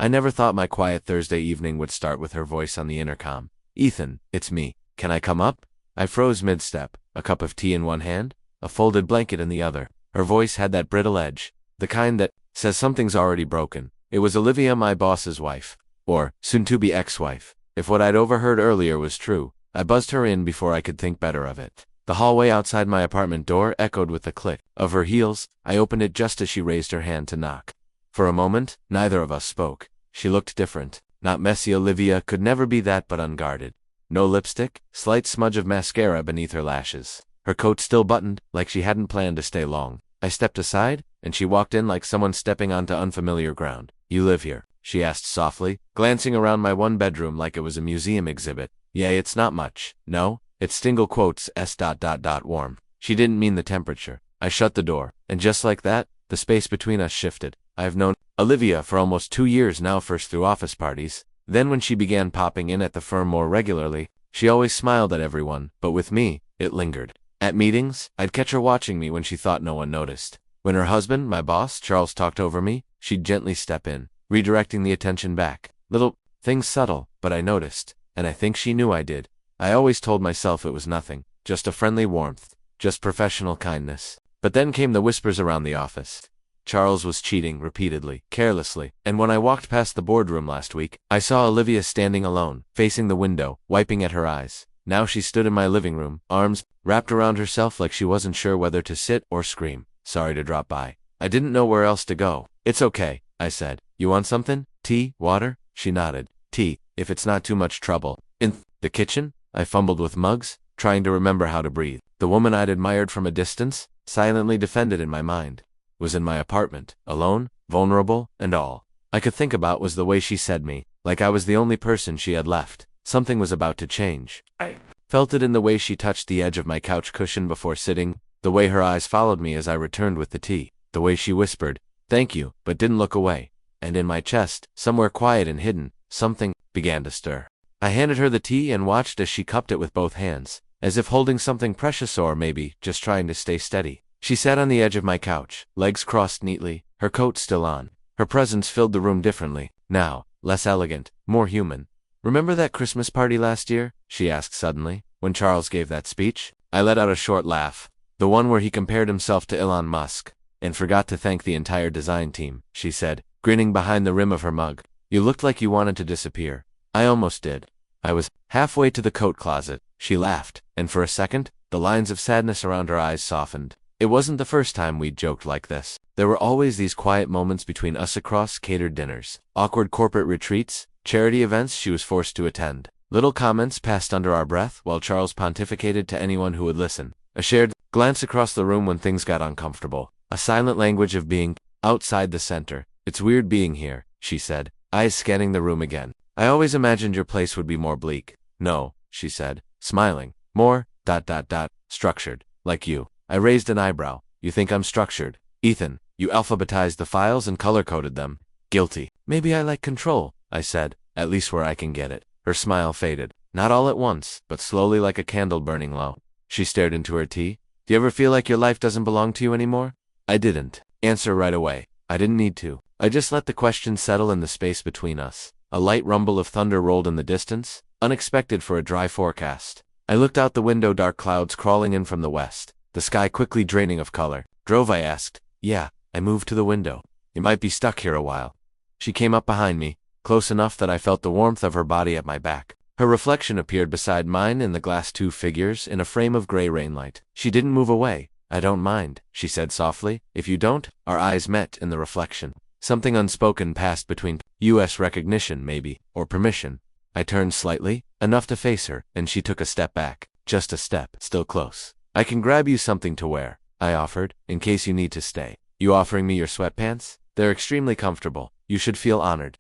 I never thought my quiet Thursday evening would start with her voice on the intercom. "Ethan, it's me. Can I come up?" I froze mid-step, a cup of tea in one hand, a folded blanket in the other. Her voice had that brittle edge, the kind that says something's already broken. It was Olivia, my boss's wife, or soon-to-be ex-wife. If what I'd overheard earlier was true, I buzzed her in before I could think better of it. The hallway outside my apartment door echoed with the click of her heels. I opened it just as she raised her hand to knock. For a moment, neither of us spoke. She looked different. Not messy Olivia, could never be that, but unguarded. No lipstick, slight smudge of mascara beneath her lashes. Her coat still buttoned, like she hadn't planned to stay long. I stepped aside, and she walked in like someone stepping onto unfamiliar ground. "You live here?" she asked softly, glancing around my one bedroom like it was a museum exhibit. "Yeah, it's not much. No, it's single quotes warm." She didn't mean the temperature. I shut the door, and just like that, the space between us shifted. I've known Olivia for almost 2 years now, first through office parties. Then when she began popping in at the firm more regularly, she always smiled at everyone, but with me, it lingered. At meetings, I'd catch her watching me when she thought no one noticed. When her husband, my boss, Charles, talked over me, she'd gently step in, redirecting the attention back. Little things, subtle, but I noticed, and I think she knew I did. I always told myself it was nothing, just a friendly warmth, just professional kindness. But then came the whispers around the office. Charles was cheating repeatedly, carelessly, and when I walked past the boardroom last week, I saw Olivia standing alone, facing the window, wiping at her eyes. Now she stood in my living room, arms wrapped around herself like she wasn't sure whether to sit or scream. "Sorry to drop by." I didn't know where else to go. "It's okay," I said. "You want something? Tea? Water?" She nodded. "Tea, if it's not too much trouble." "In the kitchen?" I fumbled with mugs, trying to remember how to breathe. The woman I'd admired from a distance, silently defended in my mind, was in my apartment, alone, vulnerable, and all I could think about was the way she said me, like I was the only person she had left. Something was about to change. I felt it in the way she touched the edge of my couch cushion before sitting, the way her eyes followed me as I returned with the tea, the way she whispered, "Thank you," but didn't look away. And in my chest, somewhere quiet and hidden, something began to stir. I handed her the tea and watched as she cupped it with both hands, as if holding something precious or maybe just trying to stay steady. She sat on the edge of my couch, legs crossed neatly, her coat still on. Her presence filled the room differently, now, less elegant, more human. "Remember that Christmas party last year?" she asked suddenly, when Charles gave that speech. I let out a short laugh. "The one where he compared himself to Elon Musk, and forgot to thank the entire design team," she said, grinning behind the rim of her mug. "You looked like you wanted to disappear." I almost did. I was halfway to the coat closet. She laughed, and for a second, the lines of sadness around her eyes softened. It wasn't the first time we'd joked like this. There were always these quiet moments between us across catered dinners, awkward corporate retreats, charity events she was forced to attend. Little comments passed under our breath while Charles pontificated to anyone who would listen. A shared glance across the room when things got uncomfortable. A silent language of being outside the center. "It's weird being here," she said, eyes scanning the room again. "I always imagined your place would be more bleak." "No," she said, smiling. "More, structured, like you." I raised an eyebrow. "You think I'm structured? Ethan, you alphabetized the files and color-coded them." "Guilty." "Maybe I like control," I said, "at least where I can get it." Her smile faded. Not all at once, but slowly like a candle burning low. She stared into her tea. "Do you ever feel like your life doesn't belong to you anymore?" I didn't answer right away. I didn't need to. I just let the question settle in the space between us. A light rumble of thunder rolled in the distance, unexpected for a dry forecast. I looked out the window, dark clouds crawling in from the west, the sky quickly draining of color. "Drove?" I asked. "Yeah." I moved to the window. "You might be stuck here a while." She came up behind me, close enough that I felt the warmth of her body at my back. Her reflection appeared beside mine in the glass, two figures in a frame of gray rainlight. She didn't move away. "I don't mind," she said softly. "If you don't." Our eyes met in the reflection. Something unspoken passed between U.S. recognition, maybe, or permission. I turned slightly, enough to face her, and she took a step back. Just a step, still close. "I can grab you something to wear," I offered, "in case you need to stay." "You offering me your sweatpants? They're extremely comfortable. You should feel honored."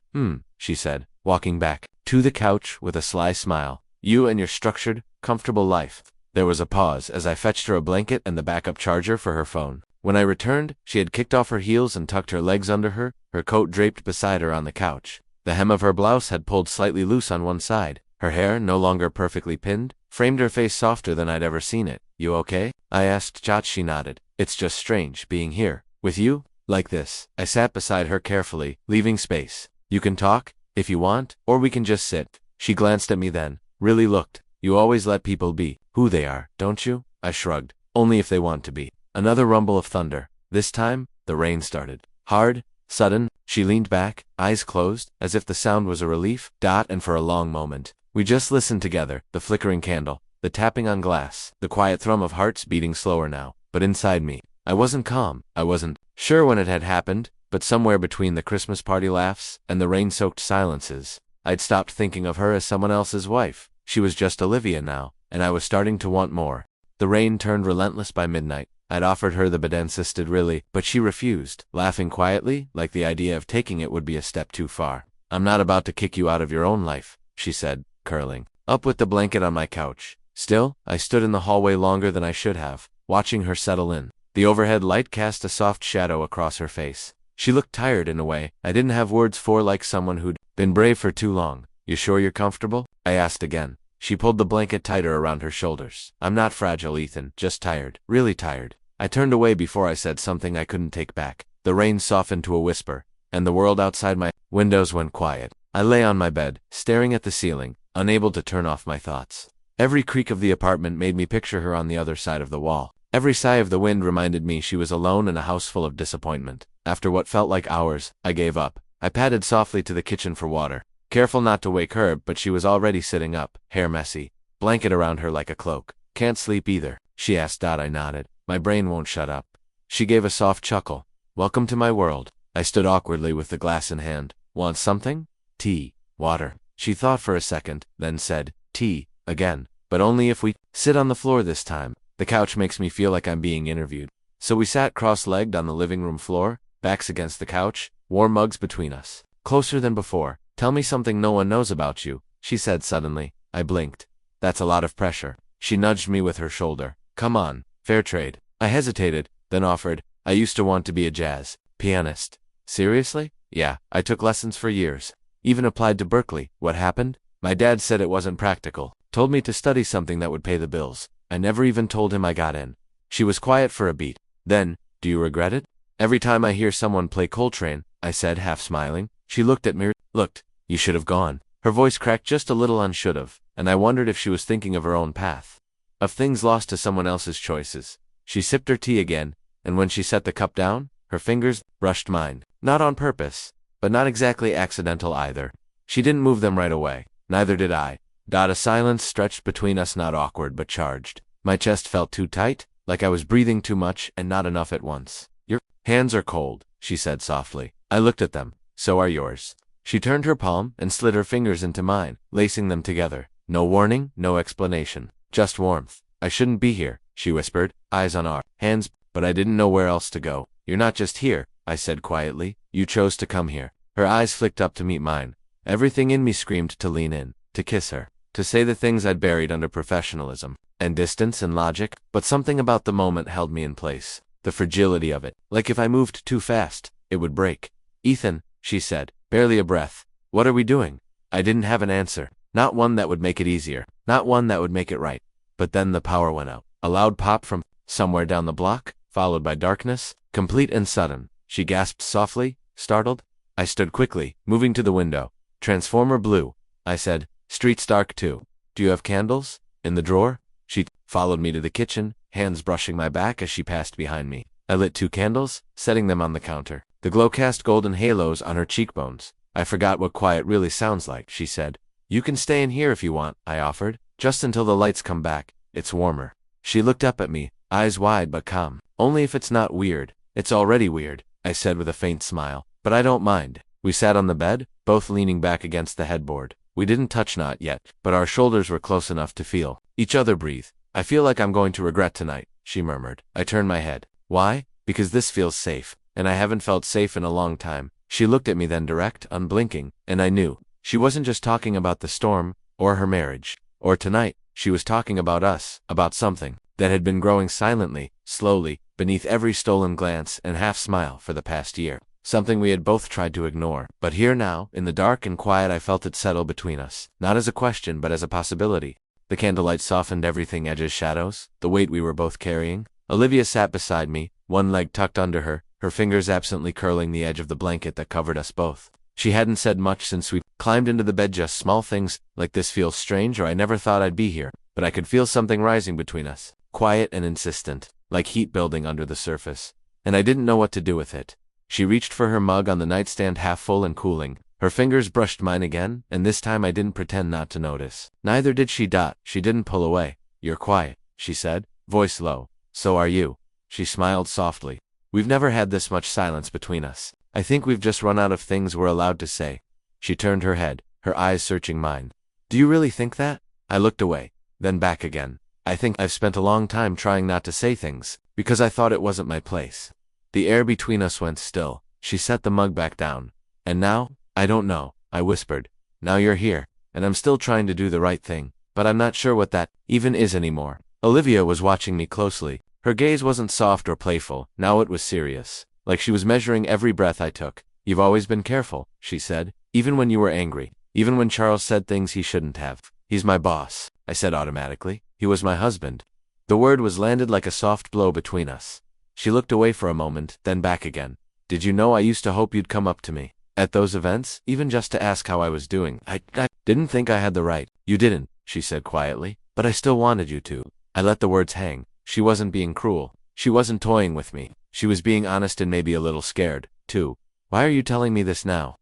She said, walking back to the couch with a sly smile. "You and your structured, comfortable life." There was a pause as I fetched her a blanket and the backup charger for her phone. When I returned, she had kicked off her heels and tucked her legs under her, her coat draped beside her on the couch. The hem of her blouse had pulled slightly loose on one side. Her hair, no longer perfectly pinned, framed her face softer than I'd ever seen it. "You okay?" I asked. She nodded. "It's just strange, being here. With you? Like this." I sat beside her carefully, leaving space. You can talk, if you want, or we can just sit. She glanced at me then, really looked. You always let people be who they are, don't you? I shrugged. Only if they want to be. Another rumble of thunder. This time, the rain started. Hard, sudden. She leaned back, eyes closed, as if the sound was a relief. And for a long moment, we just listened together, the flickering candle, the tapping on glass, the quiet thrum of hearts beating slower now. But inside me, I wasn't calm. I wasn't sure when it had happened, but somewhere between the Christmas party laughs and the rain-soaked silences, I'd stopped thinking of her as someone else's wife. She was just Olivia now, and I was starting to want more. The rain turned relentless by midnight. I'd offered her the bed, insisted really, but she refused, laughing quietly, like the idea of taking it would be a step too far. I'm not about to kick you out of your own life, she said, curling up with the blanket on my couch. Still, I stood in the hallway longer than I should have, watching her settle in. The overhead light cast a soft shadow across her face. She looked tired in a way I didn't have words for, like someone who'd been brave for too long. You sure you're comfortable? I asked again. She pulled the blanket tighter around her shoulders. I'm not fragile, Ethan, just tired, really tired. I turned away before I said something I couldn't take back. The rain softened to a whisper, and the world outside my windows went quiet. I lay on my bed, staring at the ceiling, unable to turn off my thoughts. Every creak of the apartment made me picture her on the other side of the wall. Every sigh of the wind reminded me she was alone in a house full of disappointment. After what felt like hours, I gave up. I padded softly to the kitchen for water, careful not to wake her, but she was already sitting up, hair messy, blanket around her like a cloak. Can't sleep either, she asked. I nodded. My brain won't shut up. She gave a soft chuckle. Welcome to my world. I stood awkwardly with the glass in hand. Want something? Tea. Water. She thought for a second, then said, tea, again, but only if we sit on the floor this time. The couch makes me feel like I'm being interviewed. So we sat cross-legged on the living room floor, backs against the couch, warm mugs between us. Closer than before. Tell me something no one knows about you, she said suddenly. I blinked. That's a lot of pressure. She nudged me with her shoulder. Come on, fair trade. I hesitated, then offered, I used to want to be a jazz pianist. Seriously? Yeah, I took lessons for years. Even applied to Berkeley. What happened? My dad said it wasn't practical. Told me to study something that would pay the bills. I never even told him I got in. She was quiet for a beat. Then, do you regret it? Every time I hear someone play Coltrane, I said, half smiling. She looked at me. Looked. You should have gone. Her voice cracked just a little on should have, and I wondered if she was thinking of her own path. Of things lost to someone else's choices. She sipped her tea again, and when she set the cup down, her fingers brushed mine. Not on purpose, but not exactly accidental either. She didn't move them right away. Neither did I. A silence stretched between us, not awkward but charged. My chest felt too tight, like I was breathing too much and not enough at once. Your hands are cold, she said softly. I looked at them. So are yours. She turned her palm and slid her fingers into mine, lacing them together. No warning, no explanation. Just warmth. I shouldn't be here, she whispered, eyes on our hands, but I didn't know where else to go. You're not just here, I said quietly. You chose to come here. Her eyes flicked up to meet mine. Everything in me screamed to lean in, to kiss her, to say the things I'd buried under professionalism and distance and logic, but something about the moment held me in place. The fragility of it. Like if I moved too fast, it would break. Ethan, she said, barely a breath. What are we doing? I didn't have an answer. Not one that would make it easier. Not one that would make it right. But then the power went out. A loud pop from somewhere down the block, followed by darkness, complete and sudden. She gasped softly, startled. I stood quickly, moving to the window. Transformer blue. I said, street's dark too. Do you have candles? In the drawer? She followed me to the kitchen, hands brushing my back as she passed behind me. I lit 2 candles, setting them on the counter. The glow cast golden halos on her cheekbones. I forgot what quiet really sounds like, she said. You can stay in here if you want, I offered, just until the lights come back. It's warmer. She looked up at me, eyes wide but calm. Only if it's not weird. It's already weird, I said with a faint smile. But I don't mind. We sat on the bed, both leaning back against the headboard. We didn't touch, not yet, but our shoulders were close enough to feel each other breathe. I feel like I'm going to regret tonight, she murmured. I turned my head. Why? Because this feels safe, and I haven't felt safe in a long time. She looked at me then, direct, unblinking, and I knew. She wasn't just talking about the storm, or her marriage, or tonight. She was talking about us, about something that had been growing silently, slowly, beneath every stolen glance and half smile for the past year. Something we had both tried to ignore. But here now, in the dark and quiet, I felt it settle between us. Not as a question, but as a possibility. The candlelight softened everything, edges, shadows, the weight we were both carrying. Olivia sat beside me, one leg tucked under her, her fingers absently curling the edge of the blanket that covered us both. She hadn't said much since we climbed into the bed, just small things like this feels strange, or I never thought I'd be here, but I could feel something rising between us, quiet and insistent, like heat building under the surface, and I didn't know what to do with it. She reached for her mug on the nightstand, half full and cooling. Her fingers brushed mine again, and this time I didn't pretend not to notice. Neither did she. She didn't pull away. "You're quiet," she said, voice low. "So are you." She smiled softly. "We've never had this much silence between us. I think we've just run out of things we're allowed to say." She turned her head, her eyes searching mine. "Do you really think that?" I looked away, then back again. "I think I've spent a long time trying not to say things, because I thought it wasn't my place." The air between us went still. She set the mug back down. "And now? I don't know," I whispered. "Now you're here, and I'm still trying to do the right thing, but I'm not sure what that even is anymore." Olivia was watching me closely. Her gaze wasn't soft or playful, now it was serious, like she was measuring every breath I took. "You've always been careful," she said, "even when you were angry, even when Charles said things he shouldn't have." "He's my boss," I said automatically. "He was my husband." The word was landed like a soft blow between us. She looked away for a moment, then back again. "Did you know I used to hope you'd come up to me at those events, even just to ask how I was doing? I didn't think I had the right." "You didn't," she said quietly, "but I still wanted you to." I let the words hang. She wasn't being cruel. She wasn't toying with me. She was being honest and maybe a little scared, too. "Why are you telling me this now?"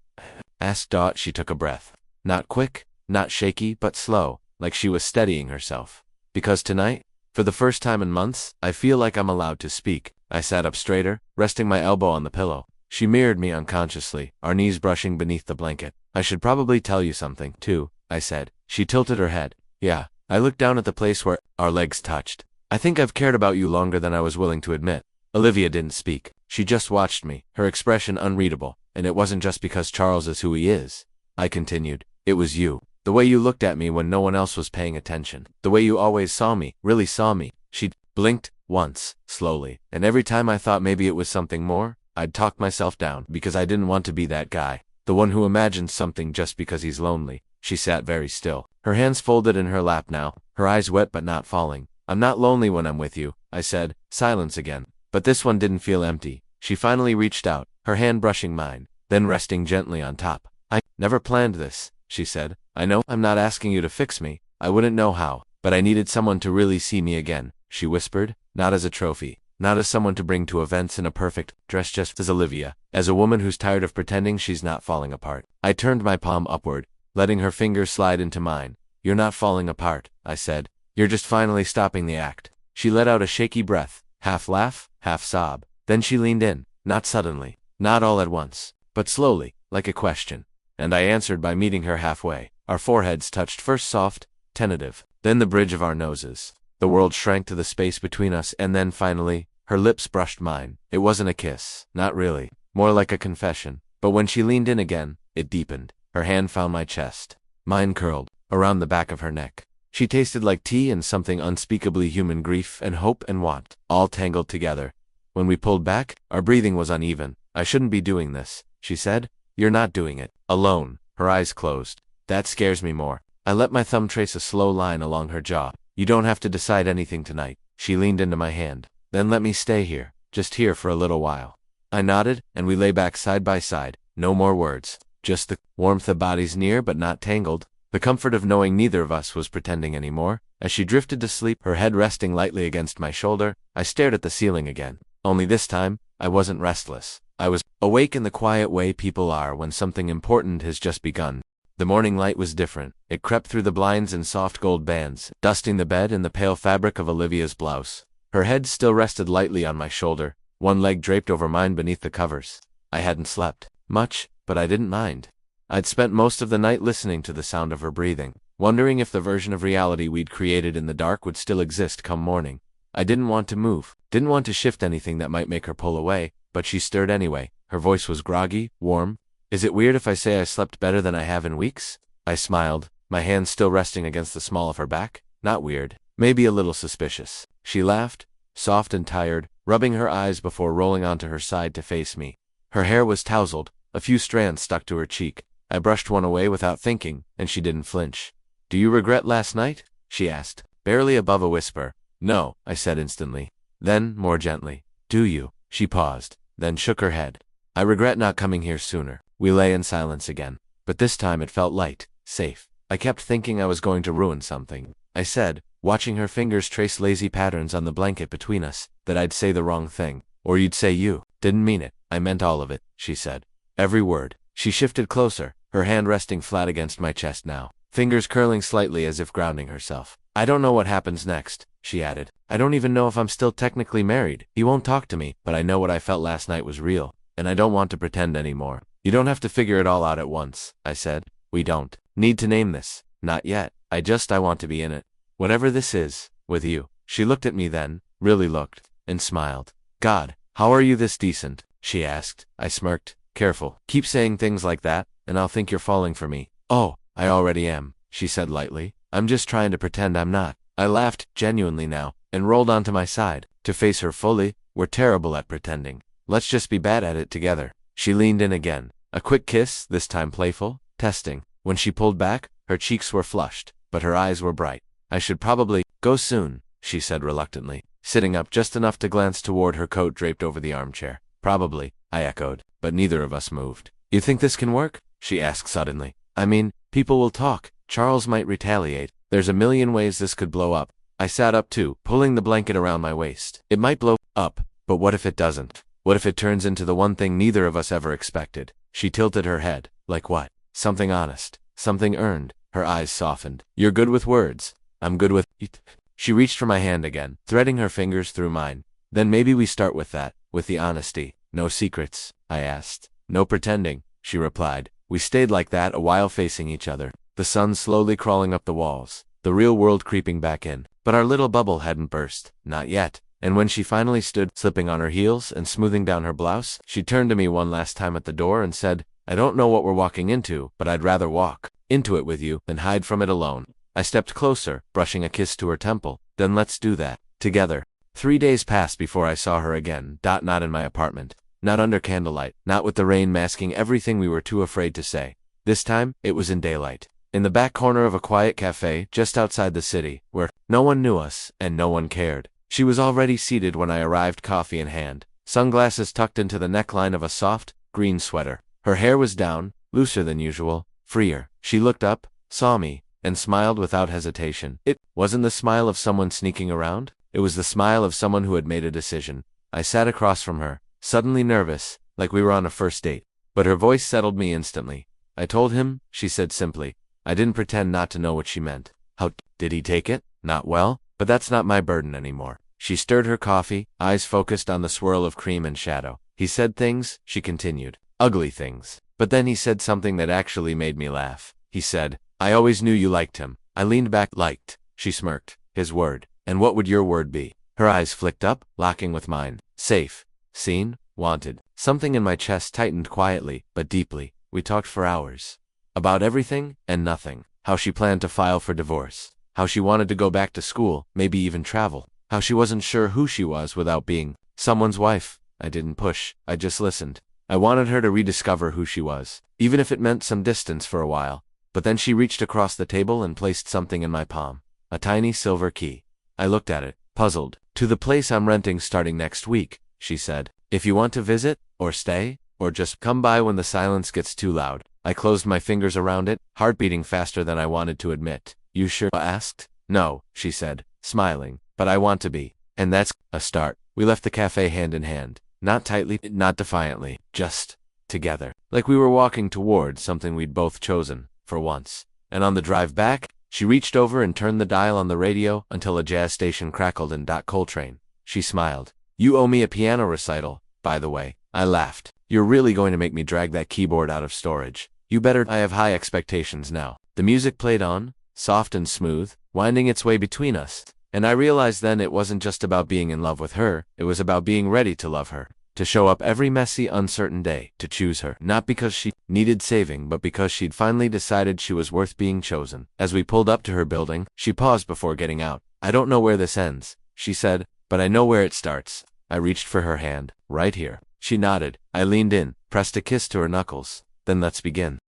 asked Dot. She took a breath. Not quick, not shaky, but slow, like she was steadying herself. "Because tonight, for the first time in months, I feel like I'm allowed to speak." I sat up straighter, resting my elbow on the pillow. She mirrored me unconsciously, our knees brushing beneath the blanket. "I should probably tell you something, too," I said. She tilted her head. "Yeah." I looked down at the place where our legs touched. "I think I've cared about you longer than I was willing to admit." Olivia didn't speak. She just watched me, her expression unreadable. "And it wasn't just because Charles is who he is," I continued. "It was you. The way you looked at me when no one else was paying attention. The way you always saw me, really saw me." She blinked once, slowly, and every time I thought maybe it was something more, I'd talk myself down, because I didn't want to be that guy, the one who imagines something just because he's lonely. She sat very still, her hands folded in her lap now, her eyes wet but not falling. "I'm not lonely when I'm with you," I said. Silence again. But this one didn't feel empty. She finally reached out, her hand brushing mine, then resting gently on top. "I never planned this," she said. "I know I'm not asking you to fix me. I wouldn't know how, but I needed someone to really see me again," she whispered. "Not as a trophy, not as someone to bring to events in a perfect dress, just as Olivia, as a woman who's tired of pretending she's not falling apart." I turned my palm upward, letting her fingers slide into mine. "You're not falling apart," I said. "You're just finally stopping the act." She let out a shaky breath, half laugh, half sob. Then she leaned in, not suddenly, not all at once, but slowly, like a question. And I answered by meeting her halfway. Our foreheads touched, first soft, tentative, then the bridge of our noses. The world shrank to the space between us, and then finally, her lips brushed mine. It wasn't a kiss, not really, more like a confession. But when she leaned in again, it deepened. Her hand found my chest. Mine curled around the back of her neck. She tasted like tea and something unspeakably human, grief and hope and want, all tangled together. When we pulled back, our breathing was uneven. "I shouldn't be doing this," she said. "You're not doing it alone." Her eyes closed. "That scares me more." I let my thumb trace a slow line along her jaw. "You don't have to decide anything tonight." She leaned into my hand. "Then let me stay here, just here for a little while." I nodded, and we lay back side by side. No more words, just the warmth of bodies near but not tangled, the comfort of knowing neither of us was pretending anymore. As she drifted to sleep, her head resting lightly against my shoulder, I stared at the ceiling again. Only this time, I wasn't restless. I was awake in the quiet way people are when something important has just begun. The morning light was different. It crept through the blinds in soft gold bands, dusting the bed and the pale fabric of Olivia's blouse. Her head still rested lightly on my shoulder, one leg draped over mine beneath the covers. I hadn't slept much, but I didn't mind. I'd spent most of the night listening to the sound of her breathing, wondering if the version of reality we'd created in the dark would still exist come morning. I didn't want to move, didn't want to shift anything that might make her pull away, but she stirred anyway. Her voice was groggy, warm. "Is it weird if I say I slept better than I have in weeks?" I smiled, my hand still resting against the small of her back. "Not weird, maybe a little suspicious." She laughed, soft and tired, rubbing her eyes before rolling onto her side to face me. Her hair was tousled, a few strands stuck to her cheek. I brushed one away without thinking, and she didn't flinch. "Do you regret last night?" she asked, barely above a whisper. "No," I said instantly. Then, more gently, "Do you?" She paused, then shook her head. "I regret not coming here sooner. We lay in silence again. But this time it felt light, safe. I kept thinking I was going to ruin something. I said, watching her fingers trace lazy patterns on the blanket between us, that I'd say the wrong thing. Or you'd say you didn't mean it. I meant all of it, she said. Every word. She shifted closer, her hand resting flat against my chest now, fingers curling slightly as if grounding herself. I don't know what happens next, she added. I don't even know if I'm still technically married. He won't talk to me, but I know what I felt last night was real, and I don't want to pretend anymore. You don't have to figure it all out at once, I said. We don't need to name this. Not yet. I want to be in it. Whatever this is, with you. She looked at me then, really looked, and smiled. God, how are you this decent? She asked. I smirked. Careful. Keep saying things like that, and I'll think you're falling for me. Oh, I already am, she said lightly. I'm just trying to pretend I'm not. I laughed, genuinely now, and rolled onto my side. To face her fully, we're terrible at pretending. Let's just be bad at it together. She leaned in again. A quick kiss, this time playful, testing. When she pulled back, her cheeks were flushed, but her eyes were bright. I should probably go soon, she said reluctantly, sitting up just enough to glance toward her coat draped over the armchair. Probably, I echoed, but neither of us moved. You think this can work? She asked suddenly. I mean, people will talk. Charles might retaliate. There's a million ways this could blow up. I sat up too, pulling the blanket around my waist. It might blow up, but what if it doesn't? What if it turns into the one thing neither of us ever expected? She tilted her head. Like what? Something honest. Something earned. Her eyes softened. You're good with words. I'm good with it. She reached for my hand again, threading her fingers through mine. Then maybe we start with that, with the honesty. No secrets, I asked. No pretending, she replied. We stayed like that a while facing each other, the sun slowly crawling up the walls, the real world creeping back in. But our little bubble hadn't burst. Not yet. And when she finally stood, slipping on her heels and smoothing down her blouse, she turned to me one last time at the door and said, I don't know what we're walking into, but I'd rather walk into it with you than hide from it alone. I stepped closer, brushing a kiss to her temple. Then let's do that. Together. 3 days passed before I saw her again. Not in my apartment. Not under candlelight. Not with the rain masking everything we were too afraid to say. This time, it was in daylight. In the back corner of a quiet cafe, just outside the city, where no one knew us, and no one cared. She was already seated when I arrived, coffee in hand, sunglasses tucked into the neckline of a soft, green sweater. Her hair was down, looser than usual, freer. She looked up, saw me, and smiled without hesitation. It wasn't the smile of someone sneaking around. It was the smile of someone who had made a decision. I sat across from her, suddenly nervous, like we were on a first date. But her voice settled me instantly. I told him, she said simply. I didn't pretend not to know what she meant. How did he take it? Not well, but that's not my burden anymore. She stirred her coffee, eyes focused on the swirl of cream and shadow. He said things, she continued. Ugly things. But then he said something that actually made me laugh. He said, I always knew you liked him. I leaned back. Liked. She smirked. His word. And what would your word be? Her eyes flicked up, locking with mine. Safe. Seen. Wanted. Something in my chest tightened quietly, but deeply. We talked for hours. About everything and nothing. How she planned to file for divorce. How she wanted to go back to school, maybe even travel. How she wasn't sure who she was without being someone's wife. I didn't push. I just listened. I wanted her to rediscover who she was, even if it meant some distance for a while. But then she reached across the table and placed something in my palm. A tiny silver key. I looked at it, puzzled. To the place I'm renting starting next week, she said. If you want to visit, or stay, or just come by when the silence gets too loud. I closed my fingers around it, heart beating faster than I wanted to admit. You sure? I asked. No, she said, smiling. But I want to be. And that's a start. We left the cafe hand in hand. Not tightly, not defiantly. Just together. Like we were walking towards something we'd both chosen, for once. And on the drive back, she reached over and turned the dial on the radio until a jazz station crackled in Coltrane. She smiled. You owe me a piano recital, by the way. I laughed. You're really going to make me drag that keyboard out of storage. You better. I have high expectations now. The music played on, soft and smooth, winding its way between us. And I realized then it wasn't just about being in love with her, it was about being ready to love her. To show up every messy, uncertain day, to choose her. Not because she needed saving, but because she'd finally decided she was worth being chosen. As we pulled up to her building, she paused before getting out. I don't know where this ends, she said, but I know where it starts. I reached for her hand. Right here. She nodded. I leaned in, pressed a kiss to her knuckles. Then let's begin.